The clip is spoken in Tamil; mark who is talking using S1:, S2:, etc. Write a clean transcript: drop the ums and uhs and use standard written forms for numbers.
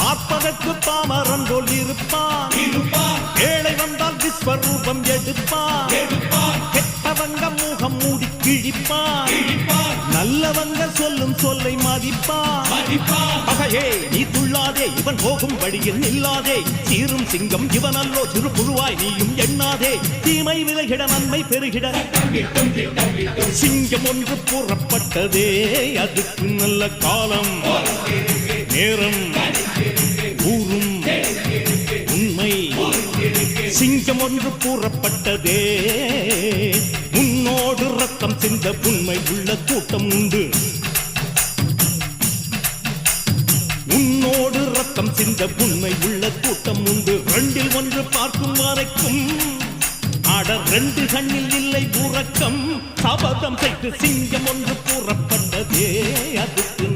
S1: பார்ப்பதற்கு பாமரன் போல் இருப்பான், ஏழை வந்தால் விஸ்வரூபம் எடுப்பான், கெட்டவங்க முகம் மூடி கிழிப்பான், நல்லவங்க சொல்லும் சொல்லை மதிப்பான். பகையே நீ துள்ளாதே, இவன் போகும் வழியில் நில்லாதே, சீரும் சிங்கம் இவன் அல்லோ, சிறு புழுவாய் நீயும் எண்ணாதே, தீமை விலகிட நன்மை பெருகிட சிங்கம் ஒன்று கூறப்பட்டதே, அதுக்கு நல்ல காலம் நேரம் ஊரும் உண்மை. சிங்கம் ஒன்று கூறப்பட்டதே, உன்னோடு ரத்தம் சிந்த உண்மை உள்ள கூட்டம் உண்டு, உன்னோடு ரத்தம் சிந்த உண்மை உள்ள கூட்டம் உண்டு. ரெண்டில் ஒன்று பார்க்கும் வரைக்கும் ஆட ரெண்டு கண்ணில் இல்லை உறக்கம், சபதம் செய்து சிங்கம் ஒன்று கூறப்பட்டதே, அதுக்கு